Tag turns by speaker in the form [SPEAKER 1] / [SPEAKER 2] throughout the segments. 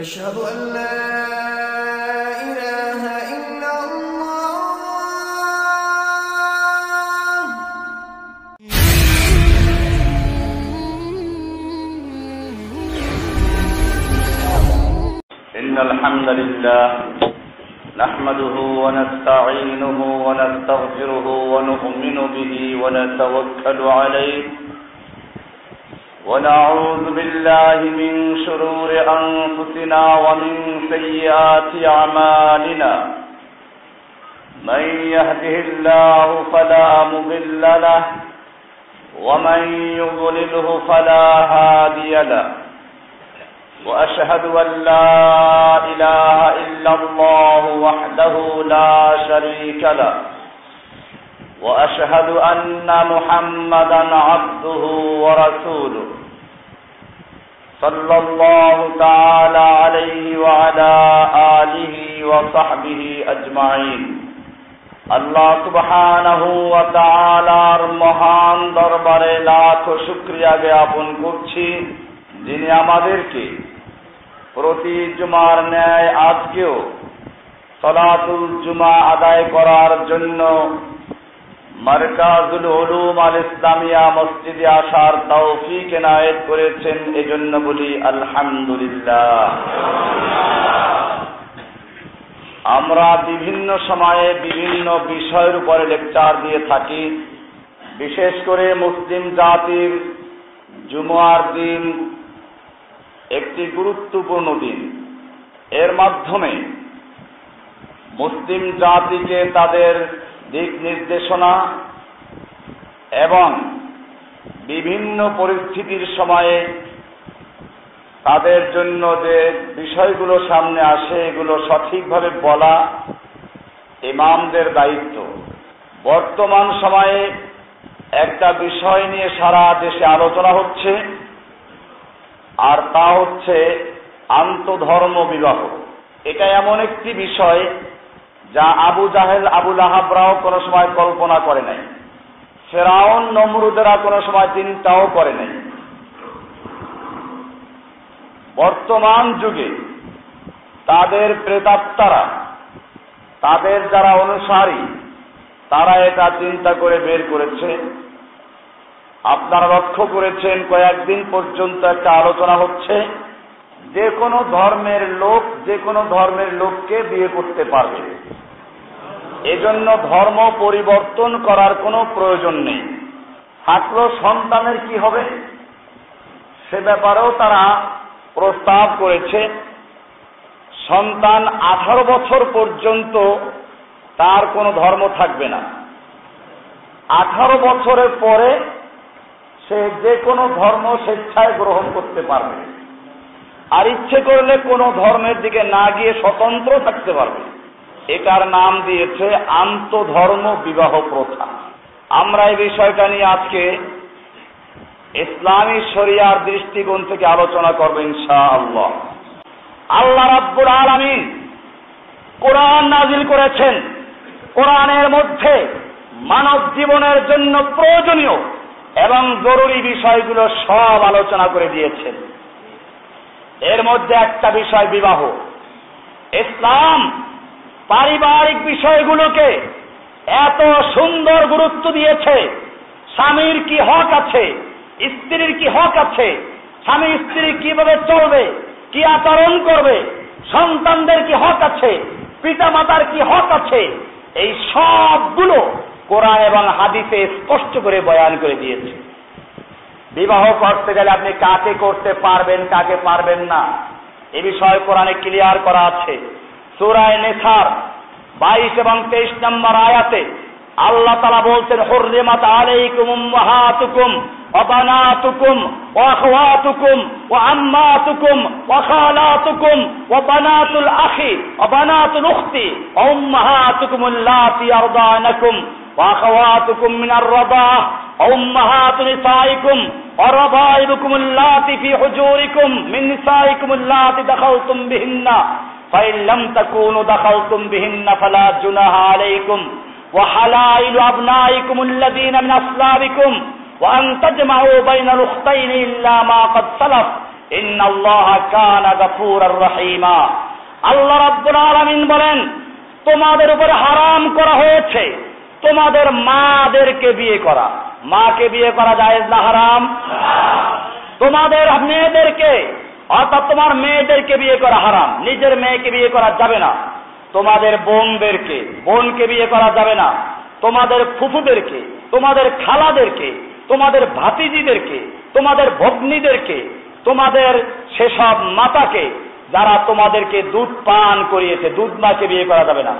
[SPEAKER 1] أشهد أن لا إله إلا الله.
[SPEAKER 2] إن الحمد لله نحمده ونستعينه ونستغفره ونؤمن به ونتوكل عليه ونعوذ بالله من شرور أنفسنا ومن سيئات أعمالنا من يهده الله فلا مضل له ومن يضلله فلا هادي له وأشهد أن لا إله إلا الله وحده لا شريك له وأشهد أن محمدا عبده ورسوله صلى الله تعالى عليه وعلى آله وصحبه أجمعين। আল্লাহ সুবহানাহু ওয়া তাআলার মহান দরবারে লাখ শুকরিয়া জ্ঞাপন করছি, যিনি আমাদেরকে প্রতি জুমার ন্যায় আজকেও সালাতুল জুমা আদায় করার জন্য মারকাজুল উলুম আল ইসলামিয়া মসজিদে আসার তৌফিক এনায়েত করেছেন, এজন্য বলি আলহামদুলিল্লাহ। আমরা বিভিন্ন সময়ে বিভিন্ন বিষয়ের উপরে লেকচার দিয়ে থাকি। বিশেষ করে মুসলিম জাতির জুমার দিন একটি গুরুত্বপূর্ণ দিন। এর মাধ্যমে মুসলিম জাতিকে তাদের দিক নির্দেশনা এবং বিভিন্ন পরিস্থিতির সময়ে তাদের জন্য যে বিষয়গুলো সামনে আসে এগুলো সঠিকভাবে বলা ইমামদের দায়িত্ব। বর্তমান সময়ে একটা বিষয় নিয়ে সারা দেশে আলোচনা হচ্ছে, আর তা হচ্ছে আন্তধর্ম বিবাহ। এটা এমন একটি বিষয় যা আবু জাহেল আবু লাহাবরাও কোনো সময় কল্পনা করে নাই, ফেরাউন নমরুদেরা কোনো সময় চিন্তাও করে নাই। বর্তমান যুগে তাদের প্রেতাত্মারা, তাদের যারা অনুসারী, তারা এটা চিন্তা করে বের করেছে। আপনারা লক্ষ্য করেছেন কয়েকদিন পর্যন্ত একটা আলোচনা হচ্ছে, যে কোনো ধর্মের লোক যে কোনো ধর্মের লোককে বিয়ে করতে পারবে, এজন্য ধর্ম পরিবর্তন করার কোনো প্রয়োজন নেই। থাকলেও সন্তানের কি হবে সে ব্যাপারেও তারা প্রস্তাব করেছে। সন্তান 18 বছর পর্যন্ত তার কোনো ধর্ম থাকবে না। 18 বছরের পরে সে যে কোনো ধর্ম স্বেচ্ছায় গ্রহণ করতে পারবে, আর ইচ্ছে করলে কোনো ধর্মের দিকে না গিয়ে স্বতন্ত্র থাকতে পারবে। এটার নাম দিয়েছে আন্তধর্ম বিবাহ প্রথা। আমরা এই বিষয়টা নিয়ে আজকে ইসলামী শরিয়ার দৃষ্টিকোণ থেকে আলোচনা করব ইনশাআল্লাহ। আল্লাহ রাব্বুল আলামিন কোরআন নাজিল করেছেন। কোরআনের মধ্যে মানব জীবনের জন্য প্রয়োজনীয় এবং জরুরি বিষয়গুলো সব আলোচনা করে দিয়েছেন। এর মধ্যে একটা বিষয় বিবাহ। ইসলাম পারিবারিক বিষয়গুলোকে এত সুন্দর গুরুত্ব দিয়েছে। স্বামীর কি হক আছে, স্ত্রীর কি হক আছে, স্বামী স্ত্রী কিভাবে চলবে, কি আচরণ করবে, সন্তানদের কি হক আছে, পিতা মাতার কি হক আছে, এই সবগুলো কোরআন এবং হাদিসে স্পষ্ট করে বয়ান করে দিয়েছে। বিবাহ করতে গেলে আপনি কাকে করতে পারবেন, কাকে পারবেন না, এ বিষয়ে কোরআনে ক্লিয়ার করা আছে। সূরা নিসার 22 এবং 23 নম্বর আয়াতে আল্লাহ তাআলা বলছেন, হুররিমাত আলাইকুম উম্মাহাতুকুম ওয়া বানাতুকুম ওয়া আখওয়াতুকুম ওয়া আম্মাতুকুম ওয়া খালাতুকুম ওয়া বানাতুল আখি ওয়া বানাতুল উখতি ওয়া উম্মাহাতুকুম আল্লাতী আরদানাকুম ওয়া আখওয়াতুকুম মিনার রাদাহ ওয়া উম্মাহাতু নিসাইকুম ওয়া রাবাইবুকুম আল্লাতী ফি হুজুরিকুম মিন নিসাইকুম আল্লাতী দাখালতুম বিহিন্না ফাইন লাম তাকুনু দাখালতুম বিহিন্না ফালা জুনাহা আলাইকুম ওয়া হালাইলু আবনাইকুম আল্লাযীনা মিন আসলাবিকুম ওয়া আন তাজমাউ বাইনাল উখতাইনি ইল্লা মা ক্বাদ সালাফ ইন্নাল্লাহা কানা গফুরার রহিমা। আল্লাহ রাব্বুল আলামিন বলেন, তোমাদের উপরে হারাম করা হয়েছে তোমাদের মাদেরকে বিয়ে করা। মাকে বিয়ে করা জায়েজ না হারাম? তোমাদের মেয়েদেরকে, অর্থাৎ তোমার মেয়েদেরকে বিয়ে করা হারাম, নিজের মেয়েকে বিয়ে করা যাবে না। তোমাদের বোনদেরকে, বোনকে বিয়ে করা যাবে না। তোমাদের ফুফুদেরকে, তোমাদের খালাদেরকে, তোমাদের ভাতিজিদেরকে, তোমাদের ভগ্নীদেরকে, তোমাদের সেসব মাতাকে যারা তোমাদেরকে দুধ পান করিয়েছে, দুধ মাকে বিয়ে করা যাবে না।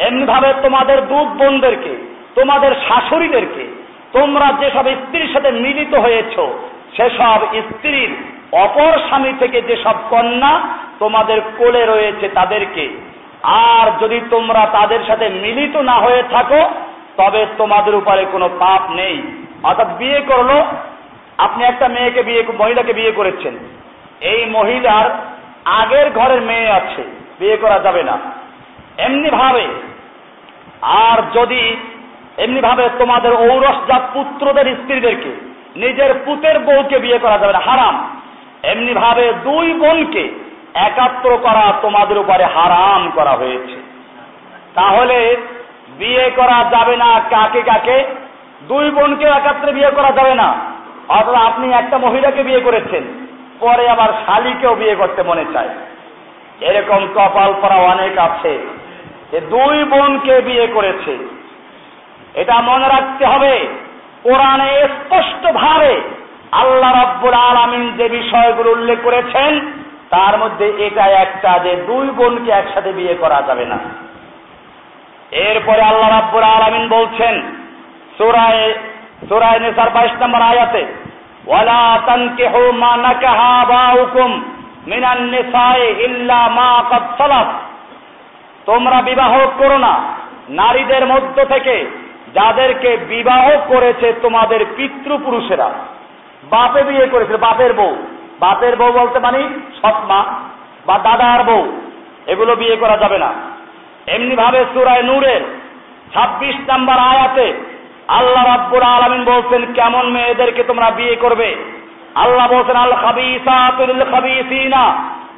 [SPEAKER 2] এমনিভাবে তোমাদের দুধ বোনদেরকে, তোমাদের শাশুড়িদেরকে, তোমরা যেসব স্ত্রীর সাথে মিলিত হয়েছ সেসব স্ত্রীর অপর স্বামী থেকে যেসব কন্যা তোমাদের কোলে রয়েছে তাদেরকে, আর যদি তোমরা তাদের সাথে মিলিত না হয়ে থাকো তবে তোমাদের উপরে কোনো পাপ নেই। অর্থাৎ বিয়ে করলো, আপনি একটা মেয়েকে মহিলাকে বিয়ে করেছেন, এই মহিলার আগের ঘরের মেয়ে আছে, বিয়ে করা যাবে না। এমনি ভাবে আর যদি এমনি ভাবে তোমাদের ঔরসজাত পুত্রদের স্ত্রীদেরকে, নিজের পুতের বউকে বিয়ে করা যাবে না, হারাম। এমনি ভাবে দুই বোনকে একাত্র করা তোমাদের উপরে হারাম করা হয়েছে। তাহলে বিয়ে করা যাবে না কাকে কাকে? দুই বোনকে একাত্রে বিয়ে করা যাবে না। অথবা আপনি একটা মহিলাকে বিয়ে করেছেন, পরে আবার শালীকেও বিয়ে করতে মনে চায়, এরকম কপাল পরা অনেক আছে যে দুই বোনকে বিয়ে করেছে। এটা মনে রাখতে হবে, কোরআনে স্পষ্টভাবে আল্লাহ রাব্বুল আলামিন যে বিষয়গুলো উল্লেখ করেছেন তার মধ্যে এটা একটা, যে দুই বোনকে একসাথে বিয়ে করা যাবে না। এরপরে আল্লাহ রাব্বুল আলামিন বলছেন সূরা নিসার 22 নম্বর আয়াতে, ওয়ালা তানকিহু মা নাকাহা আবাউকুম মিনান নিসাই ইল্লা মা ক্বাদ সালাফ, তোমরা বিবাহ করো না নারীদের মধ্য থেকে যাদেরকে বিবাহ করেছে তোমাদের পিতৃপুরুষেরা। বাপে বিয়ে করেছে, বাপের বউ, বাপের বউ বলতে মানে সৎ মা বা দাদার বউ, এগুলো বিয়ে করা যাবে না। এমনি ভাবে সূরা নূরের 26 নম্বর আয়াতে আল্লাহ রাব্বুল আলামিন বলছেন কেমন মেয়েদেরকে তোমরা বিয়ে করবে। আল্লাহ বলছেন, আল খাবিসাতু লিল খাবিসিনা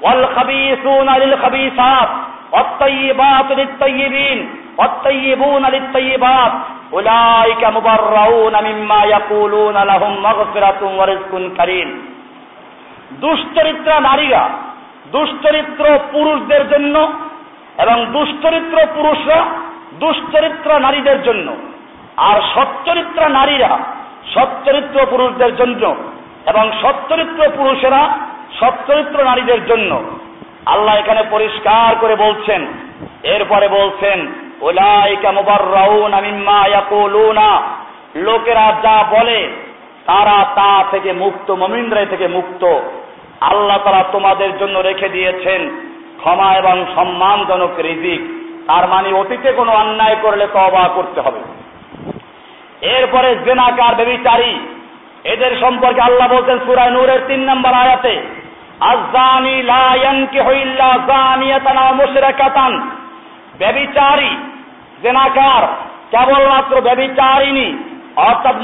[SPEAKER 2] ওয়াল খাবিসুনা লিল খাবিসাত ওয়াত তাইয়িবাতু লিত তাইয়িবিন ওয়াত তাইয়িবুনা লিত তাইয়িবাত উলাইকা মুবাররাউনা মিম্মা ইয়াকুলুনা লাহুম মাগফিরাতুন ওয়া রিজকুন কারীম। দুশ্চরিত্র নারীরা দুশ্চরিত্র পুরুষদের জন্য এবং দুশ্চরিত্র পুরুষরা দুশ্চরিত্র নারীদের জন্য, আর সচ্চরিত্র নারীরা সচ্চরিত্র পুরুষদের জন্য এবং সচ্চরিত্র পুরুষেরা সচ্চরিত্র নারীদের জন্য। আল্লাহ এখানে পরিষ্কার করে বলছেন। এরপরে বলছেন, উলাইকা মুবাররাউনা মিম্মা ইয়াকুলুনা, লোকেরা যা বলে তারা তা থেকে মুক্ত, মুমিনরা থেকে মুক্ত। আল্লাহ তাআলা তোমাদের জন্য রেখে দিয়েছেন ক্ষমা এবং সম্মানজনক রিজিক। তার মানে অতীতে কোনো অন্যায় করলে তওবা করতে হবে। এরপরে জিনাকার, ব্যভিচারী, এদের সম্পর্কে আল্লাহ বলছেন সূরা নূরের 3 নম্বর আয়াতে, আয-যানি লা ইয়ানকিহু ইল্লা যানিয়াতান আও মুশরিকাতান, ব্যভিচারী জিনাকার কেবলমাত্র ব্যভিচারিণী অর্থাৎ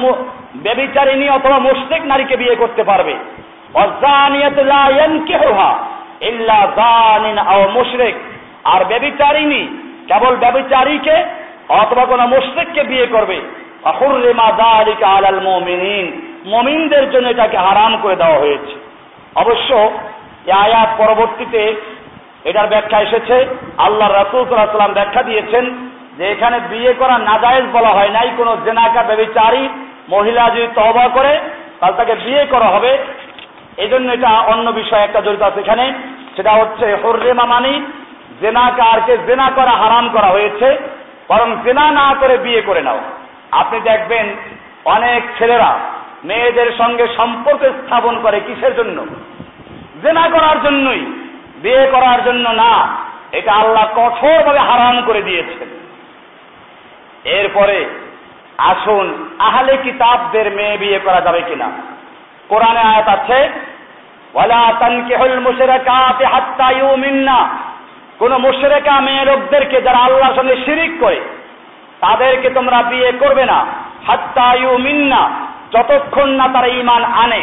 [SPEAKER 2] ব্যভিচারিণী অথবা মুশরিক নারীকে বিয়ে করতে পারবে। ওয়ায-যানিয়াতু লা ইয়ানকিহুহা ইল্লা যানিন আও মুশরিক, আর ব্যভিচারিণী কেবল ব্যভিচারীকে অথবা কোনো মুশরিককে বিয়ে করবে। ফাহুররিমা যালিকা আলাল মুমিনিন, মুমিনদের জন্য এটাকে হারাম করে দেওয়া হয়েছে। অবশ্য এই আয়াত পরবর্তীতে এটার ব্যাখ্যা এসেছে। আল্লাহ রাসূল সাল্লাল্লাহু আলাইহি ওয়াসাল্লাম ব্যাখ্যা দিয়েছেন যে এখানে বিয়ে করা নাজায়েজ বলা হয় নাই। কোনো জিনাকার ব্যভিচারী মহিলা যদি তওবা করে তাহলে তাকে বিয়ে করা হবে। এই জন্য এটা অন্য বিষয় একটা জড়িত আছে এখানে, সেটা হচ্ছে হুররিমা মানে জিনাকারকে জিনা করা হারাম করা হয়েছে, বরং জিনা না করে বিয়ে করে নাও। আপনি দেখবেন অনেক ছেলেরা মেয়েদের সঙ্গে সম্পর্ক স্থাপন করে কিসের জন্য? জিনা করার জন্যই, বিয়ে করার জন্য না। এটা আল্লাহ কঠোরভাবে হারাম করে দিয়েছেন। এরপরে আসুন আহলে কিতাবদের মেয়ে বিয়ে করা যাবে কিনা। কোরআনে আয়াত আছে, ওয়ালা তানকিহুল মুশরিকাতি হাত্তা ইউমিননা, কোন মুশরিকা মেয়ে লোকদেরকে যারা আল্লাহর সঙ্গে শিরিক করে তাদেরকে তোমরা বিয়ে করবে না, হাত্তা ইউমিননা, যতক্ষণ না তারা ঈমান আনে।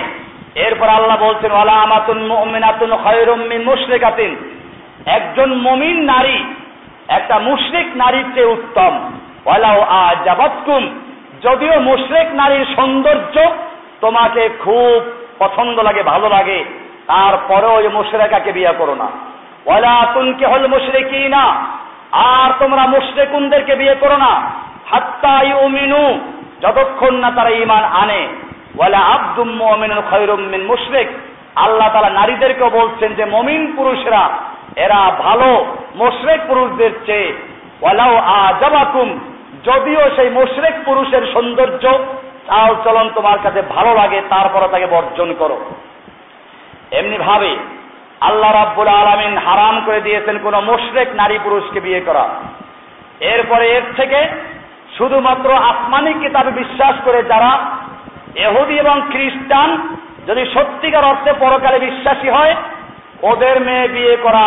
[SPEAKER 2] এরপর আল্লাহ বলছেন ওয়ালা আমাতুন মুমিনাতুন খায়রুম মিন মুশরিকাতিন, একজন মুমিন নারী একটা মুশরিক নারীর চেয়ে উত্তম। ওয়ালাউ আজাবাতকুম, যদিও মুশরিক নারীর সৌন্দর্য তোমাকে খুব পছন্দ লাগে, ভালো লাগে, তারপরেও ওই মুশরিকাকে বিয়ে করো না। ওয়ালা তুনকিহুল মুশরিকিনা, আর তোমরা মুশরিকুনদেরকে বিয়ে করো না, হাত্তা ইউমিনু, যতক্ষণ না তারা ঈমান আনে। ওয়ালা আবদুম মুমিনুন খায়রুম মিন মুশরিক, আল্লাহ তাআলা নারীদেরকেও বলছেন যে মুমিন পুরুষরা এরা ভালো মুশরিক পুরুষদের চেয়ে। ওয়ালাউ আজাবাকুম, যদিও সেই মুশরিক পুরুষের সৌন্দর্য চাল চলন তোমার কাছে ভালো লাগে, তারপরে তাকে বর্জন করো। এমনি ভাবে আল্লাহ রাব্বুল আলামিন হারাম করে দিয়েছেন কোন মুশরিক নারী পুরুষকে বিয়ে করা। এরপরে এর থেকে শুধুমাত্র আসমানি কিতাবে বিশ্বাস করে যারা ইহুদি এবং খ্রিস্টান, যদি সত্যিকার অর্থে পরকালে বিশ্বাসী হয়, ওদের মেয়ে বিয়ে করা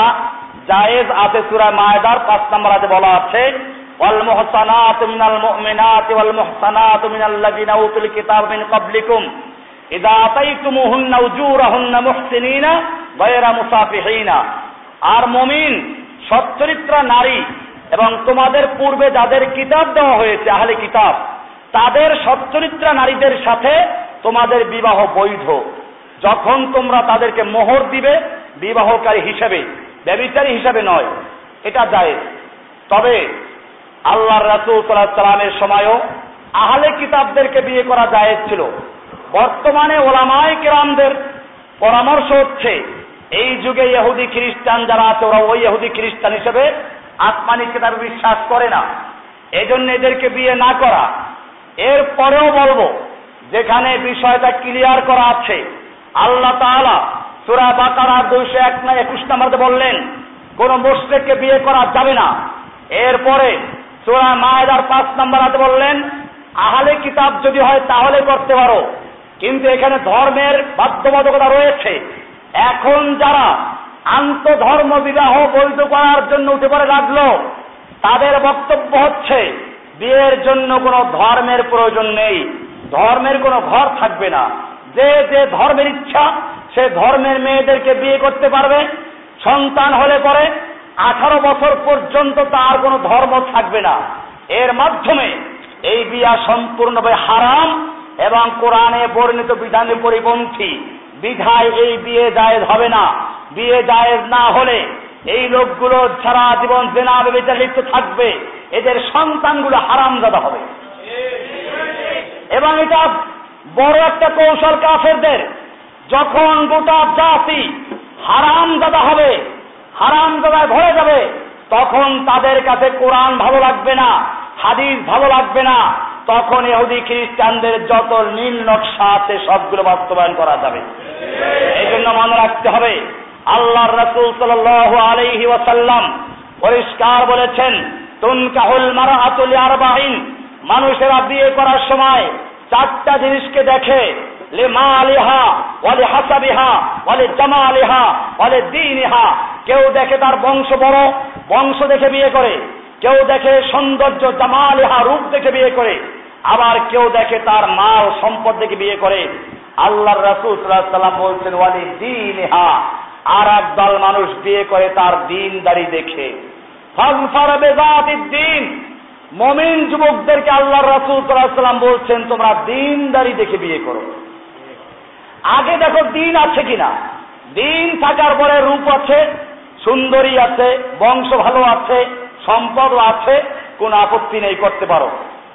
[SPEAKER 2] জায়েজ আছে। সূরা মায়েদার 5 নম্বর আয়াতে বলা আছে ওয়াল মুহসানাতু মিনাল মুমিনাতি ওয়াল মুহসানাতু মিনাল্লাযিনা উতুল কিতাব মিন ক্বাবলিকুম ইযা আতাইতুমুহুন্না উজুরাহুন্না মুহসিনিনা গায়রা মুসাফিহিনা, আর মুমিন সচ্চরিত্রা নারী এবং তোমাদের পূর্বে যাদের কিতাব দেওয়া হয়েছে আহলে কিতাব, তাদের সচ্চরিত্রা নারীদের সাথে তোমাদের বিবাহ বৈধ, যখন তোমরা তাদেরকে মোহর দিবে বিবাহকারী হিসেবে, ব্যভিচারী হিসেবে নয়, এটা জায়েজ। তবে আল্লাহর রাসূল সাল্লাল্লাহু আলাইহি ওয়াসাল্লামের সময়ও আহলে কিতাবদেরকে বিয়ে করা জায়েজ ছিল। বর্তমানে ওলামায়ে কেরামদের পরামর্শ হচ্ছে এই যুগে ইহুদি খ্রিস্টান যারা আছে ওরা ওই ইহুদি খ্রিস্টান হিসেবে আসমানি কিতাবে বিশ্বাস করে না, এজন্য এদেরকে বিয়ে না করা। এরপরেও বলবো, যেখানে বিষয়টা ক্লিয়ার করা আছে, আল্লাহ তাআলা সূরা বাকারা 221 নম্বরে বললেন কোন মুশরিককে বিয়ে করা যাবে না। এরপরে সূরা মায়েদার 5 নম্বর আয়াতে বললেন আহলে কিতাব যদি হয় তাহলে করতে পারো, কিন্তু এখানে ধর্মের বাধ্যবাধকতা রয়েছে। এখন যারা আন্তঃধর্ম বিবাহ বৈধ করার জন্য উঠে পড়ে লাগলো, তাদের বক্তব্য হচ্ছে বিয়ের জন্য কোনো ধর্মের প্রয়োজন নেই, ধর্মের কোনো ঘর থাকবে না, যে যে ধর্মের ইচ্ছা সে ধর্মের মেয়েদেরকে বিয়ে করতে পারবে। সন্তান হলে পরে 18 বছর পর্যন্ত তার কোনো ধর্ম থাকবে না। এর মাধ্যমে এই বিয়া সম্পূর্ণভাবে হারাম এবং কোরআনে বর্ণিত বিধানের পরিপন্থী, বিধায় এই বিয়ে জায়েজ হবে না। বিয়ে জায়েজ না হলে এই লোকগুলো সারা জীবন জিনা ব্যভিচারে লিপ্ত থাকবে, এদের সন্তানগুলো হারামজাদা হবে। এবং এটা বড় একটা কৌশল কাফেরদের, যখন গোটা জাতি হারামজাদা হবে, হারামজাদায় ভরে যাবে, তখন তাদের কাছে কোরআন ভালো লাগবে না, হাদিস ভালো লাগবে না, তখন ইহুদি খ্রিস্টানদের যত নীল নকশা আছে সবগুলো বাস্তবায়ন করা যাবে। এই জন্য মনে রাখতে হবে, আল্লাহর রাসূল সাল্লাল্লাহু আলাইহি ওয়াসাল্লাম পরিষ্কার বলেছেন তুনকাহুল মারআতু লিআরবাইন, মানুষেরা বিয়ে করার সময় 4টা জিনিসকে দেখে, লিমালিহা ওয়া লিহাসাবিহা ওয়া লিজামালিহা ওয়া লিদীনিহা। কেউ দেখে তার বংশ বড়, বংশ দেখে বিয়ে করে, কেউ দেখে সৌন্দর্য জামালিহা রূপ দেখে বিয়ে করে, আবার কেউ দেখে তার মাল সম্পদ দেখে বিয়ে করে। আল্লাহর রাসূল সাল্লাল্লাহু আলাইহি ওয়াসাল্লাম বলছেন ওয়া লিদীনিহা, আর একদল মানুষ বিয়ে করে তার দীনদারি দেখে। ফাযফার বিযাতিদ দীন, মুমিন যুবকদেরকে আল্লাহর রাসূল সাল্লাল্লাহু আলাইহি ওয়াসাল্লাম বলছেন তোমরা দীনদারি দেখে বিয়ে করো। আগে দেখো দিন আছে কিনা, দিন থাকার পরে রূপ আছে, সুন্দরী আছে, বংশ ভালো আছে, সম্পদ আছে, কোন আপত্তি নেই, করতে পারো।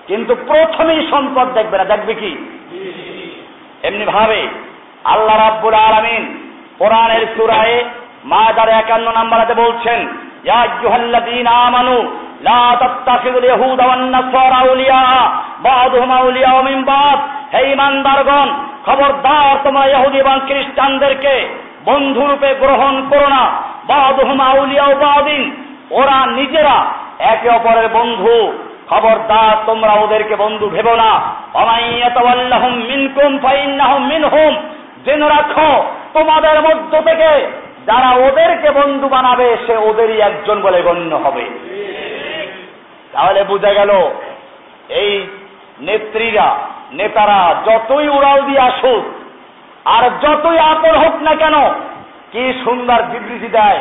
[SPEAKER 2] কিন্তু প্রথমেই সম্পদ দেখবে না, দেখবে কি? এমনি ভাবে আল্লাহ রাব্বুল আলামিন কোরআনের সূরা মায়েদার 51 নম্বর আয়াতে বলছেন ইয়া আইয়ুহাল্লাযীনা আমানু লা তাত্তাখিযুল ইয়াহুদা ওয়ান নাসারা আউলিয়া বা'দুহুম আউলিয়া মিন বা'দ। হে ঈমানদারগণ, খবরদার তোমরা ইহুদি এবং খ্রিস্টানদেরকে বন্ধুরূপে গ্রহণ করো না। বা'দুহুম আউলিয়া বা'দিন, ওরা নিজেরা একে অপরের বন্ধু, খবরদার তোমরা ওদেরকে বন্ধু ভেবো না। ওয়ামাইয়াতাওয়াল্লাহুম মিনকুম ফাইন্নাহুম মিনহুম, জেনে রাখো তোমাদের মধ্য থেকে যারা ওদেরকে বন্ধু বানাবে সে ওদেরই একজন বলে গণ্য হবে। তাহলে বোঝা গেল এই নেত্রীরা, নেতারা যতই উড়াল দিয়ে আসুক, আর যতই আপন হোক না কেন, কি সুন্দর বিবৃতি দেয়,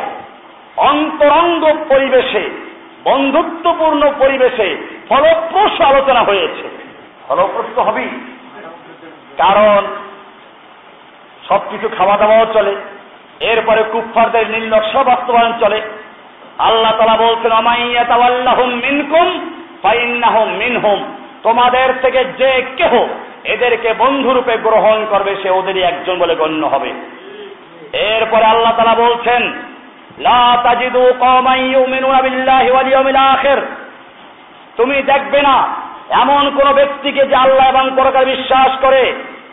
[SPEAKER 2] অন্তরঙ্গ পরিবেশে, বন্ধুত্বপূর্ণ পরিবেশে ফলপ্রসূ আলোচনা হয়েছে। ফলপ্রসূ হবেই, কারণ সবকিছু খাওয়া দাওয়াও চলে, এরপরে কুফফারদের নীল নকশা বাস্তবায়ন চলে। আল্লাহ তাআলা বলছেন, আমাইয়া তাওয়াল্লাহুম মিনকুম ফাইন্নাহুম মিনহুম, তোমাদের থেকে যে কেহ এদেরকে বন্ধুরূপে গ্রহণ করবে সে ওদেরই একজন বলে গণ্য হবে। এরপরে আল্লাহ তাআলা বলছেন, লা তাজিদু কওমান ইউমিনুনা বিল্লাহি ওয়াল ইয়াউমিল আখির, তুমি দেখবে না এমন কোন ব্যক্তিকে যে আল্লাহ এবং পরকালে বিশ্বাস করে,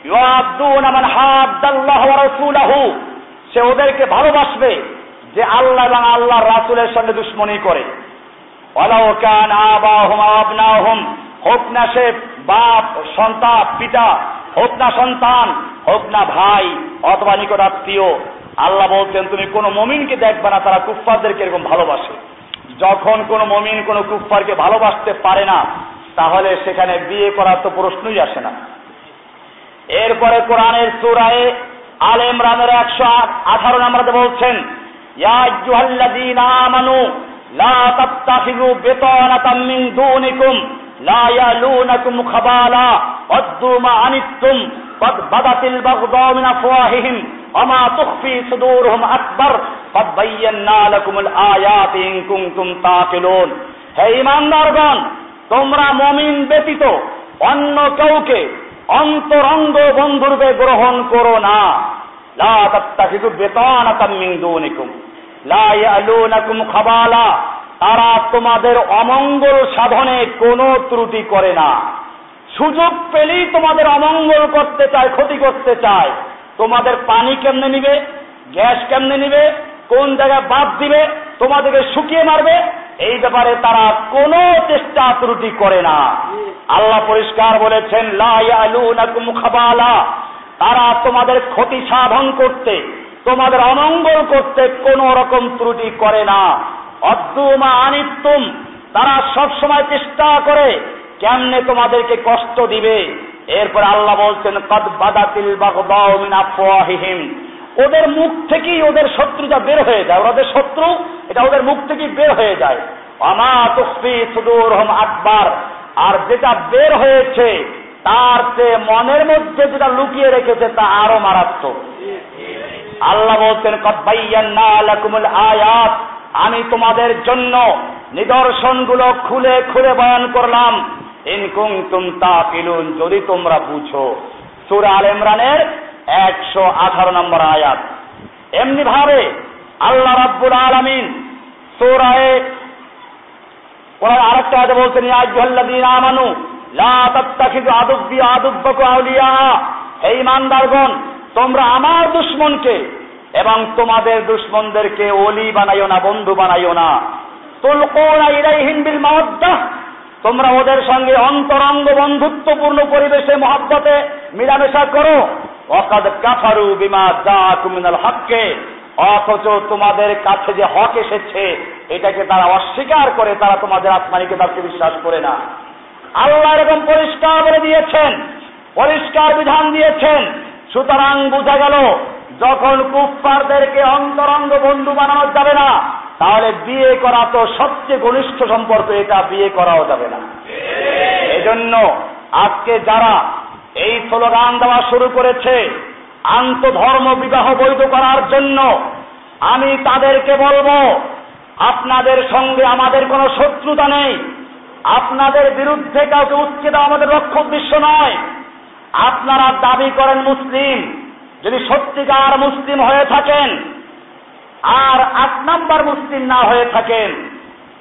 [SPEAKER 2] ইউআদ্দুনা মান হাদ্দাল্লাহু ওয়া রাসূলাহু, সে ওদেরকে ভালোবাসবে যে আল্লাহ এবং আল্লাহর রাসূলের সঙ্গে দুশমনী করে। ওয়ালাউ কানা আবাহুম ওয়া আবনাহুম, হোক না সে বাপ সন্তান পিতা, হোক না সন্তান, হোক না ভাই অথবা নিকট আত্মীয়। আল্লাহ বলছেন তুমি কোন মুমিনকে দেখবে না তারা কুফফারদেরকে এরকম ভালোবাসে। যখন কোন মুমিন কোন কুফফারকে ভালোবাসতে পারে না, তাহলে সেখানে বিয়ে করার তো প্রশ্নই আসে না। এরপরে কোরআনের সূরা আলে ইমরানের 118 নম্বরে বলছেন, ইয়া আইয়ুহাল্লাযীনা আমানু লা তাত্তাখিযু বিতানাতাম মিন দুনিকুম লা ইয়ালুনাকুম খাবালা ওয়াদ্দু মা আনিতুম قد بدت البغضاء من أفواههم وما تخفي صدورهم أكبر قد بينا لكم الآيات إن كنتم تعقلون। হে ঈমানদারগণ, তোমরা মুমিন ব্যতীত অন্য কাউকে অন্তরঙ্গ বন্ধুরূপে গ্রহণ করো না। লা তাত্তাখিযু বিতানাতাম মিন দুনিকুম লা ইয়ালুনাকুম খাবালা, তারা তোমাদের অমঙ্গল সাধনে কোনো ত্রুটি করে না। সুযোগ পেলেই তোমাদের অমঙ্গল করতে চায়, ক্ষতি করতে চায়। তোমাদের পানি কেমনে নিবে, গ্যাস কেমনে নিবে, কোন জায়গায় বাদ দিবে, তোমাদেরকে শুকিয়ে মারবে, এই ব্যাপারে তারা কোনো চেষ্টা ত্রুটি করে না। আল্লাহ পরিষ্কার বলেছেন, লা ইয়ালুনাকুম খাবালা, তারা তোমাদের ক্ষতি সাধন করতে, তোমাদের অমঙ্গল করতে কোনো রকম ত্রুটি করে না। ওয়াদ্দু মা আনিতুম, তারা সবসময় চেষ্টা করে কেমনে তোমাদেরকে কষ্ট দিবে। এরপর আল্লাহ বলছেন, কদ বাদাতিল বাগদাউ মিন আফওয়াহিহিম, ওদের মুখ থেকেই ওদের শত্রুতা বের হয়ে যায়, ওদের শত্রু এটা ওদের মুখ থেকেই বের হয়ে যায়। ওয়ামা তুখফি সুদুরহুম আকবার, আর যেটা বের হয়েছে তার চেয়ে মনের মধ্যে যেটা লুকিয়ে রেখেছে তা আরো মারাত্মক। আল্লাহ বলছেন, কদ বায়্যানা লাকুমুল আয়াত, আমি তোমাদের জন্য নিদর্শনগুলো খুলে খুলে বয়ান করলাম। ইন কুনতুম তাকিলুন, যদি তোমরা বুঝো। সূরা আলে ইমরানের 118 নম্বর আয়াত। এমনি ভাবে আল্লাহ রাব্বুল আলামিন সূরায়ে কোরআন আরেকটা আয়াতে বলছেন, ইয়া আইয়ুহাল্লাযীনা আমানু লা তাত্তাখিযু আদুব্বি আদুব্বাকুম আউলিয়া, হে ঈমানদারগণ, তোমরা আমার দুশমনকে এবং তোমাদের দুশমনদেরকে ওলি বানাইও না, বন্ধু বানাইও না। তুলকুনা ইলাইহিম বিল মাওয়াদ্দাহ, তোমরা ওদের সঙ্গে অন্তরঙ্গ বন্ধুত্বপূর্ণ পরিবেশে মহব্বতে মিলামেশা করো। ওয়াকাদ কাফারু বিমা জাআকুম মিনাল হক্কে, অথচ তোমাদের কাছে যে হক এসেছে এটাকে তারা অস্বীকার করে, তারা তোমাদের আসমানী কিতাবকে বিশ্বাস করে না। আল্লাহ এরকম পরিষ্কার বলে দিয়েছেন, পরিষ্কার বিধান দিয়েছেন। সুতরাং বোঝা গেল যখন কুফফারদেরকে অন্তরঙ্গ বন্ধু বানানো যাবে না, তাহলে বিয়ে করা তো সবচেয়ে ঘনিষ্ঠ সম্পর্ক, এটা বিয়ে করাও যাবে না। এজন্য আজকে যারা এই স্লোগান দেওয়া শুরু করেছে আন্তধর্ম বিবাহ বৈধ করার জন্য, আমি তাদেরকে বলবো, আপনাদের সঙ্গে আমাদের কোনো শত্রুতা নেই, আপনাদের বিরুদ্ধে কাউকে উৎকে দেওয়া আমাদের লক্ষ্য উদ্দেশ্য নয়। আপনারা দাবি করেন মুসলিম, যদি সত্যিকার মুসলিম হয়ে থাকেন আর 8 নাম্বার মুসলিম না হয়ে থাকেন,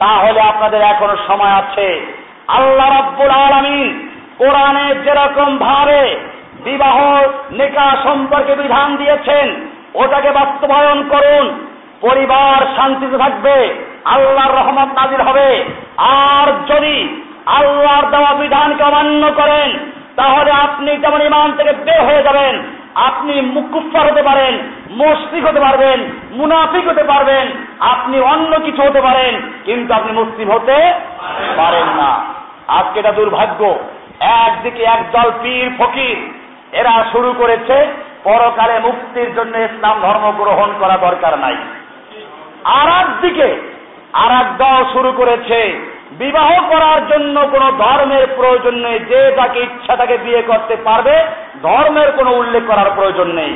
[SPEAKER 2] তাহলে আপনাদের এখনো সময় আছে। আল্লাহ রাব্বুল আলামিন কোরআনে যেরকম ভাবে বিবাহ নিকাহ সম্পর্কে বিধান দিয়েছেন ওটাকে বাস্তবায়ন করুন, পরিবার শান্তিতে থাকবে, আল্লাহর রহমত নাজিল হবে। আর যদি আল্লাহর দেওয়া বিধানকে অমান্য করেন, তাহলে আপনি যেমন ঈমান থেকে বের হয়ে যাবেন, আপনি কুফফার হতে পারেন, মুশরিক হতে পারবেন, মুনাফিক হতে পারবেন, আপনি অন্য কিছু হতে পারেন, কিন্তু আপনি মুসলিম হতে পারেন না। আজকে এটা দুর্ভাগ্য। একদিকে একদল পীর ফকির, এরা শুরু করেছে পরকালে মুক্তির জন্য ইসলাম ধর্ম গ্রহণ করা দরকার নাই। আর একদিকে আর এক দল শুরু করেছে বিবাহ করার জন্য কোনো ধর্মের প্রয়োজন নেই, যে যাকে ইচ্ছা তাকে বিয়ে করতে পারবে, ধর্মের কোনো উল্লেখ করার প্রয়োজন নেই।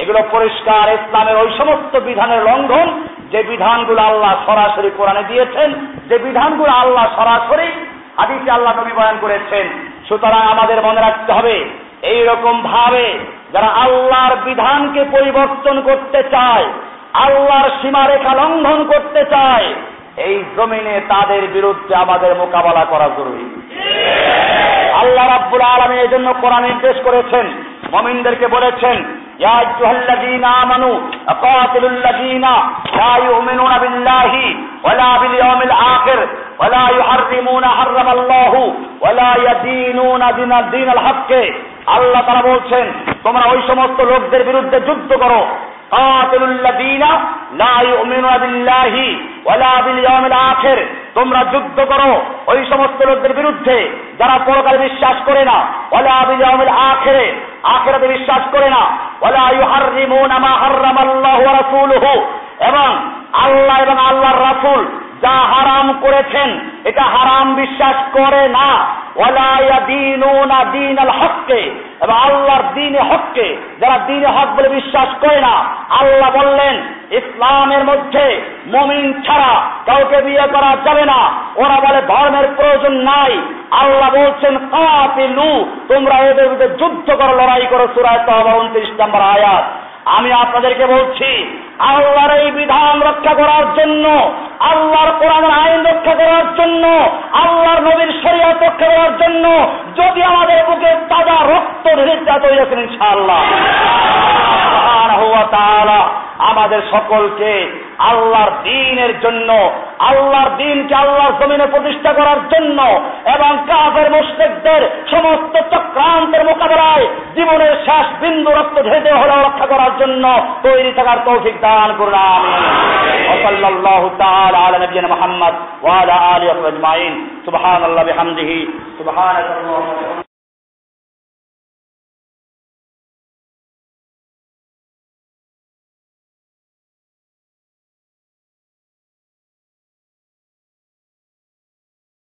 [SPEAKER 2] এগুলো পরিষ্কার ইসলামের ওই সমস্ত বিধানের লঙ্ঘন যে বিধানগুলো আল্লাহ সরাসরি কোরআনে দিয়েছেন, যে বিধানগুলো আল্লাহ সরাসরি হাদিসে আল্লাহ নবী বয়ান করেছেন। সুতরাং আমাদের মনে রাখতে হবে, এইরকম ভাবে যারা আল্লাহর বিধানকে পরিবর্তন করতে চায়, আল্লাহর সীমারেখা লঙ্ঘন করতে চায়, এই জমিনে তাদের বিরুদ্ধে আমাদের মোকাবেলা করা জরুরি। আল্লাহ রাব্বুল আলামিন এই জন্য কোরআন নির্দেশ করেছেন, মুমিনদেরকে বলেছেন, ইয়া আইয়ুহাল্লাযীনা আমানু আকাতিলুল্লাযীনা লা ইউমিনুনা বিল্লাহি ওয়ালা বিল ইয়াউমিল আখির ওয়ালা ইউহাররিমুনা হাররামাল্লাহু ওয়ালা ইয়াদীনুনা দীনাল হক্কে। আল্লাহ তাআলা বলছেন, তোমরা ওই সমস্ত লোকদের বিরুদ্ধে যুদ্ধ করো, কাতিলুল্লাযীনা লা ইউমিনুনা বিল্লাহি ওয়ালা বিল ইয়াউমিল আখির, তোমরা যুদ্ধ করো ওই সমস্ত লোকদের বিরুদ্ধে যারা পরকালে বিশ্বাস করে না, ওয়ালা বিল ইয়াউমিল আখির, আখিরাতে বিশ্বাস করে না, ওয়ালা ইউহাররিমুনা মা হাররামাল্লাহু ওয়া রাসূলুহু, এবং আল্লাহ এবং আল্লাহর রাসূল যা হারাম করেছেন এটা হারাম বিশ্বাস করে না, ওয়ালা ইয়াদীনুনা দীনাল হক্কে, এবং আল্লাহর দ্বীনে হককে যারা দ্বীনে হক বলে বিশ্বাস করে না। আল্লাহ বললেন ইসলামের মধ্যে মুমিন ছাড়া কাউকে বিয়ে করা যাবে না, ওরা বলে ধর্মের প্রয়োজন নাই। আল্লাহ বলছেন কাতিলু, তোমরা এদের বিরুদ্ধে যুদ্ধ করো, লড়াই করো। সূরা তাওবা 29 নম্বর আয়াত। আমি আপনাদেরকে বলছি, আল্লাহর এই বিধান রক্ষা করার জন্য, আল্লাহর কোরআনের আইন রক্ষা করার জন্য, আল্লাহর নবীর শরীয়ত রক্ষা করার জন্য যদি আমাদের বুকে তাজা রক্ত ঢেলে তৈরি আছেন, ইনশাআল্লাহ সুবহানাহু ওয়া তাআলা আমাদের সকলকে আল্লাহর দ্বীনের জন্য, আল্লাহর দ্বীনকে আল্লাহর জমিনে প্রতিষ্ঠা করার জন্য এবং কাফের মুশরিকদের সমস্ত চক্রান্তের মোকাবেলায় জীবনের শেষ বিন্দু রক্ত ঢেলে হলেও রক্ষা করার জন্য তৈরি থাকার তৌফিক দান করুন, আমিন। ওয়া সাল্লাল্লাহু তাআলা আলা নবিয়িনা মুহাম্মদ ওয়া আলা আলিহি ওয়া সাহবিহি আজমাইন। সুবহানাল্লাহি ওয়া বিহামদিহি, সুবহানাল্লাহি।